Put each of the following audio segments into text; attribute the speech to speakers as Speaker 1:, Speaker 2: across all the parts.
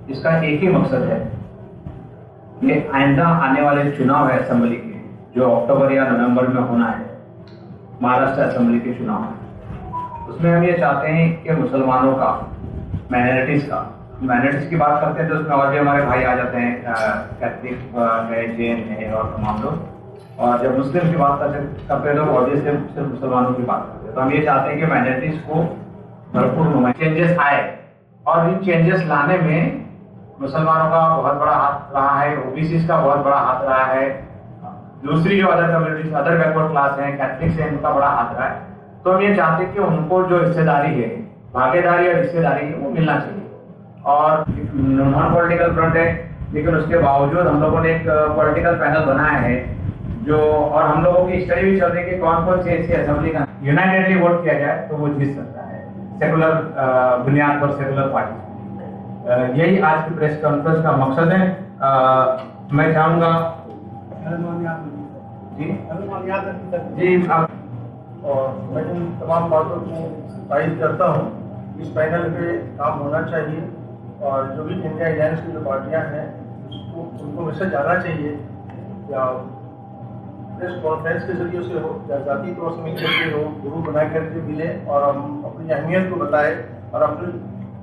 Speaker 1: इसका एक ही मकसद है कि आइंदा आने वाले चुनाव है असेंबली के, जो अक्टूबर या नवंबर में होना है, महाराष्ट्र असेंबली के चुनाव है, उसमें हम ये चाहते हैं कि मुसलमानों का, माइनॉरिटीज की बात करते हैं तो उसमें और भी हमारे भाई आ जाते हैं, कैथलिक है, जैन है और तमाम लोग। और जब मुस्लिम की बात करते हैं तो ऑब्वियसली सिर्फ मुसलमानों की बात करते हैं। तो हम ये चाहते हैं कि माइनॉरिटीज को भरपूर चेंजेस आए, और इन चेंजेस लाने में मुसलमानों का बहुत बड़ा हाथ रहा है, ओबीसी का बहुत बड़ा हाथ रहा है, दूसरी जो other communities, other backward class है, कैथलिक्स है, उनका बड़ा हाथ रहा है। तो हम ये चाहते हैं कि उनको जो हिस्सेदारी है, भागीदारी और हिस्सेदारी है, वो मिलना चाहिए। और नॉन पॉलिटिकल फ्रंट है, लेकिन उसके बावजूद हम लोगों ने एक पॉलिटिकल पैनल बनाया है जो, और हम लोगों की स्टडी भी चल रही है कि कौन कौन सी ऐसी असेंबली का यूनाइटेडली वोट किया जाए तो वो जीत सकता है, सेकुलर बुनियाद पर, सेकुलर पार्टी। यही आज की प्रेस कॉन्फ्रेंस का मकसद है। मैं चाहूंगा जी आप,
Speaker 2: और मैं इन तमाम बातों को तारीफ करता हूँ। इस पैनल पे काम होना चाहिए, और जो भी इंडिया अलायंस की जो पार्टियां हैं उनको मैसेज आना चाहिए, या प्रेस कॉन्फ्रेंस के जरिए से हो या जाति तौर से मिल करके हो, ग्रुप बना करके मिले और हम अपनी अहमियत को बताएं, और अपनी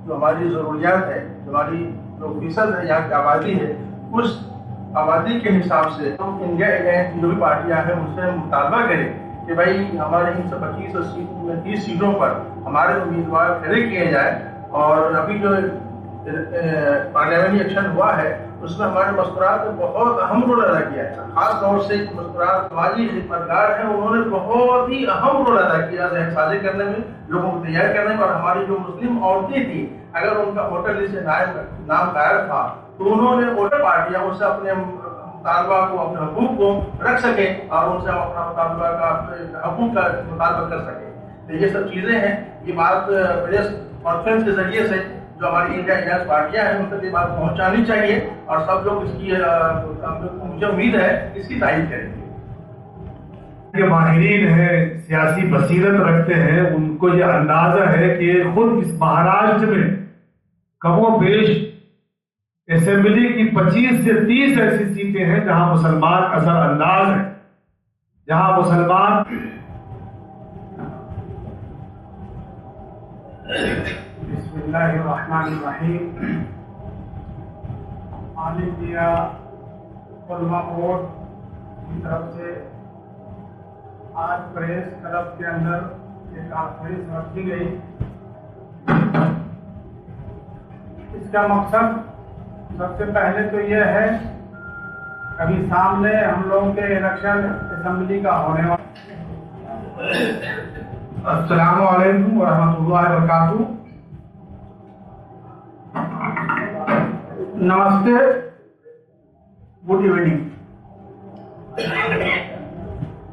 Speaker 2: जो हमारी ज़रूरियात है, जो हमारी जो फीसद है यहाँ की आबादी है, उस आबादी के हिसाब से हम इंडिया अलायंस की जो भी पार्टियां हैं उनसे मुतालबा करें कि भाई हमारे इन 25 और 30 सीटों पर हमारे उम्मीदवार खड़े किए जाए। और अभी जो पार्लियामेंट्री इलेक्शन हुआ है उसमें हमारे मस्तूरात ने बहुत अहम रोल अदा किया है, खास तौर से मस्तूरात समाजी खिदमतगार हैं, उन्होंने बहुत ही अहम रोल अदा किया जहसाजी करने में, लोगों को तैयार करने में। और हमारी जो मुस्लिम औरतें थी, अगर उनका वोटर लिस्ट से नाम गायब था तो उन्होंने वोटर पार्टियां उनसे अपने मुतालबा को, अपने हकूक को रख सके और उनसे अपना मुतालबा का, हकूक का मुतालबा कर सके। तो ये सब चीजें हैं। ये बात प्रेस कॉन्फ्रेंस के जरिए से जो हमारी इंडिया अलायंस पार्टियां हैं उन तक ये बात पहुंचानी चाहिए, और सब लोग इसकी, मुझे उम्मीद है, इसकी तारीफ करेंगे।
Speaker 3: जो माहिरीन है, सियासी बसीरत रखते हैं, उनको ये अंदाजा है कि खुद इस महाराष्ट्र में कमोबेश असेंबली की 25 से 30 ऐसी सीटें हैं जहां मुसलमान असरअंदाज हैं, जहां मुसलमान
Speaker 4: बिस्मिल्लाहिर्रहमानिर्रहीम। ऑल इंडिया उलमा बोर्ड की तरफ से आज प्रेस क्लब के अंदर एक कॉन्फ्रेंस रखी गई। इसका मकसद सबसे पहले तो यह है, अभी सामने हम लोगों के इलेक्शन असेंबली का होने वाला। अस्सलामु अलैकुम व रहमतुल्लाहि व बरकातुहू। नमस्ते, गुड इवनिंग।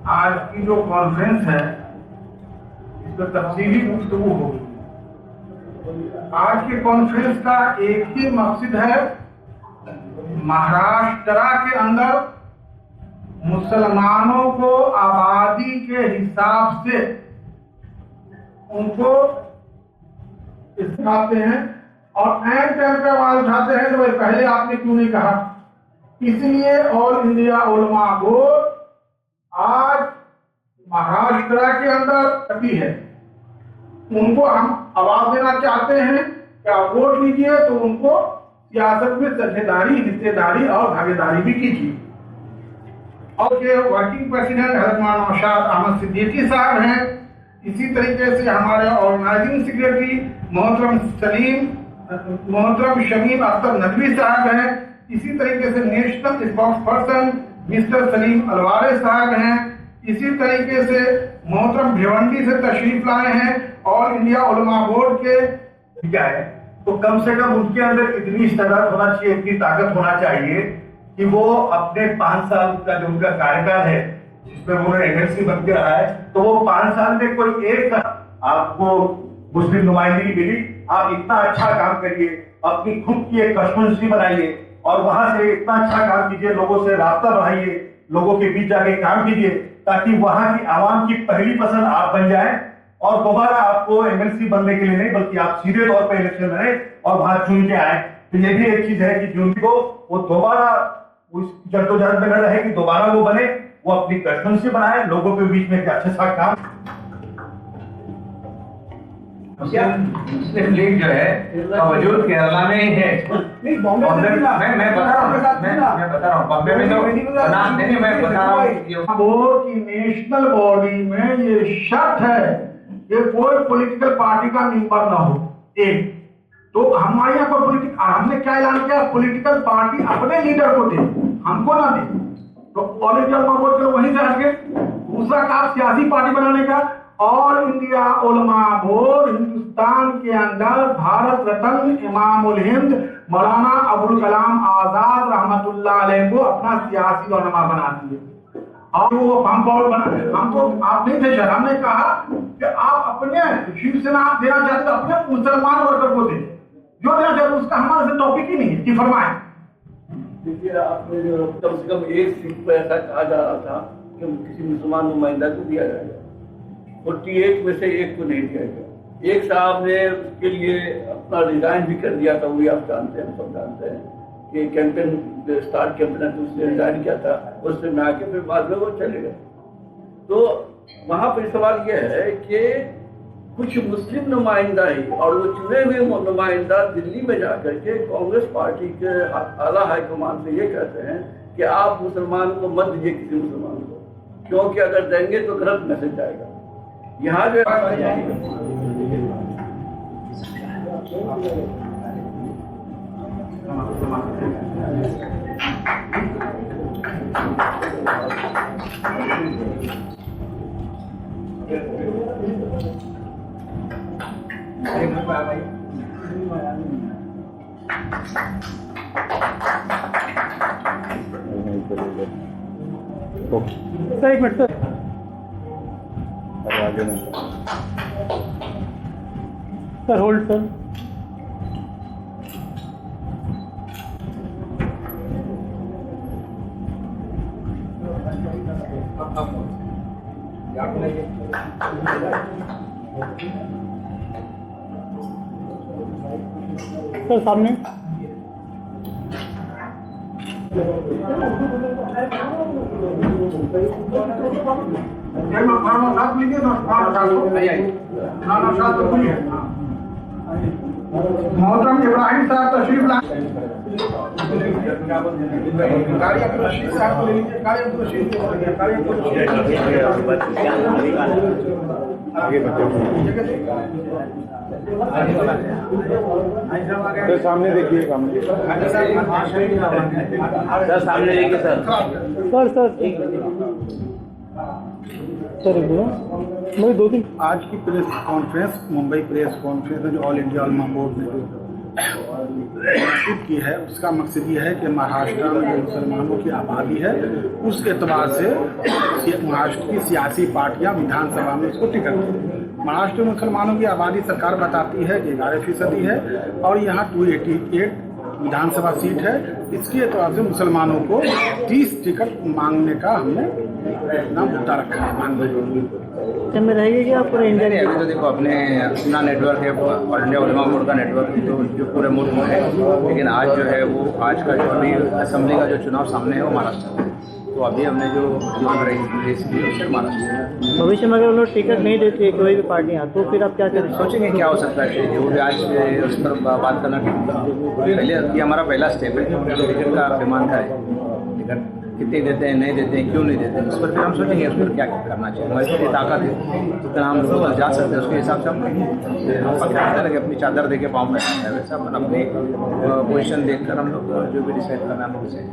Speaker 4: आज की जो कॉन्फ्रेंस है इस पर तफसीली गुफ्तगू होगी। आज के कॉन्फ्रेंस का एक ही मकसद है, महाराष्ट्र के अंदर मुसलमानों को आबादी के हिसाब से उनको उठाते हैं, और एन टाइम पे आवाज उठाते हैं तो भाई पहले आपने क्यों नहीं कहा। इसलिए ऑल इंडिया उलमा बोर्ड आज महाराष्ट्र के अंदर अभी है, उनको हम आवाज देना चाहते हैं कि आप वोट लीजिए, तो उनको सियासत में साझेदारी, हिस्सेदारी और भागीदारी भी कीजिए। और के वर्किंग प्रेसिडेंट हज़रत मौलाना नौशाद अहमद सिद्दीकी साहब हैं। इसी तरीके से हमारे ऑर्गेनाइजिंग सेक्रेटरी मोहतरम शमीम अख्तर नकवी साहब हैं। इसी तरीके से national spokesperson Mister Salim Alware sahab हैं। इसी तरीके से मोहतरम भिवंडी से तशरीफ लाए हैं ऑल इंडिया उलमा बोर्ड के। क्या है, तो कम से कम उनके अंदर इतनी इस्तेदाद होना चाहिए, इतनी ताकत होना चाहिए कि वो अपने 5 साल का जो उनका कार्यकाल है, जिसमें उन्होंने एमएलसी बन के रहा है, तो वो 5 साल में कोई एक आपको मुस्लिम नुमाइंदगी मिली, आप इतना अच्छा काम करिए, अपनी खुद की एक कॉन्स्टिट्यूएंसी बनाइए और वहां से इतना अच्छा काम कीजिए, लोगों से रास्ता बढ़ाइए, लोगों के बीच जाके काम कीजिए, ताकि वहां की आवाम की पहली पसंद आप बन जाए और दोबारा आपको एमएलसी बनने के लिए नहीं, बल्कि आप सीधे तौर पर इलेक्शन लड़े और वहां चुन के आए।
Speaker 5: तो ये भी एक चीज है कि जिनको वो दोबारा उस जद्दोजहद में न रहे कि दोबारा वो बने, वो अपनी कंस्टिट्यूंसी बनाए, लोगों के बीच में एक अच्छा सा काम।
Speaker 1: मुस्लिम लीग जो है का वजूद केरला में ही है।
Speaker 4: नहीं, बॉम्बे में भी ना।
Speaker 1: मैं बता रहा हूँ बॉम्बे में तो नहीं, मैं बता रहा हूँ
Speaker 4: बोर्ड की नेशनल बॉडी में ये शर्त है कि कोई पॉलिटिकल पार्टी का मेंबर ना हो। एक तो हमारे यहाँ पर हमने क्या ऐलान किया, पॉलिटिकल पार्टी अपने लीडर को दे, हमको ना दे। तो ऑल इंडिया बोर्ड के वहीं से हटके दूसरा काम सियासी पार्टी बनाने का। ऑल इंडिया उलमा बोर्ड हिंदुस्तान के अंदर भारत रत्न इमाम उल हिंद मौलाना अबुल कलाम आजाद रहमतुल्लाह अलैह को अपना सियासी रहनुमा बना दिए। और वो हमको आप नहीं थे सर, हमने कहा कि आप अपने शिवसेना आप देना चाहते तो अपने मुसलमान वर्कर को दे, जो देना चाहते उसका हमारे से टॉपिक ही नहीं है कि फरमाए।
Speaker 6: देखिए, आपने जो कम से कम एक सीट पर ऐसा कहा जा रहा था कि किसी मुसलमान नुमाइंदा को दिया जाएगा, 48 में से एक को नहीं दिया गया। एक साहब ने उसके लिए अपना रिजाइन भी कर दिया था, वो भी आप जानते हैं, सब जानते हैं कि कैंपेन स्टार्ट कैंपेन उसने रिजाइन किया था, उससे में आके फिर बाद में वो चले गए। तो वहाँ पर सवाल यह है कि कुछ मुस्लिम नुमाइंदा ही और वो चुने हुए नुमाइंदा दिल्ली में जाकर के कांग्रेस पार्टी के आला हाईकमान से ये कहते हैं कि आप मुसलमान को मत दीजिए किसी मुसलमान को, क्योंकि अगर देंगे तो गलत मैसेज जाएगा। यहाँ जो
Speaker 7: सर एक minute sir, sir hold sir. Sir सामने
Speaker 4: मोहतरम इब्राहिम साहब तशरीफ ला गाड़ी अब्दुल रशीद साहब को ले लीजिए। गाड़ी अब्दुल रशीद
Speaker 7: सामने देखिए, सामने देखिए सर। मेरे 2-3
Speaker 4: आज की press conference, Mumbai press conference में जो ऑल इंडिया उलमा बोर्ड ने जो की है, उसका मकसद ये है कि महाराष्ट्र में जो मुसलमानों की आबादी है उस एतबार से महाराष्ट्र की सियासी पार्टियां विधानसभा में उसको टिकट दें। महाराष्ट्र में मुसलमानों की आबादी सरकार बताती है कि 11% है और यहाँ 288 विधानसभा सीट है। इसके एतबार से मुसलमानों को 30 टिकट मांगने का हमने अपना मुद्दा रखा है। मांगने
Speaker 7: में रहेगी कि आप पूरे इंडिया
Speaker 1: नहीं, अभी तो देखो अपना नेटवर्क है, ऑल इंडिया उलमा बोर्ड का नेटवर्क जो पूरे मुल्क में है, लेकिन आज जो है वो आज का जो अभी असेंबली का जो चुनाव सामने है वो महाराष्ट्र में, तो अभी हमने जो रेस की है महाराष्ट्र।
Speaker 7: भविष्य में अगर वो लोग टिकट नहीं देती है कोई भी पार्टियाँ, तो फिर आप क्या करें?
Speaker 1: सोचेंगे क्या हो सकता है, जो भी आज उस पर बात करना ठीक था। पहले ये हमारा पहला स्टेप है, टिकट का डिमांड का है, टिकट कितने देते हैं, नहीं देते हैं, क्यों नहीं देते हैं, उस पर फिर हम सोचेंगे उस पर क्या करना चाहिए। हमारी इतनी ताकत है, जितना हम लोग जा सकते हैं उसके हिसाब से हम पकड़ते लगे, अपनी चादर दे के पाँव में वैसा अपन अपनी पोजीशन देखकर हम लोग जो भी डिसाइड करना है हम लोग डिसाइड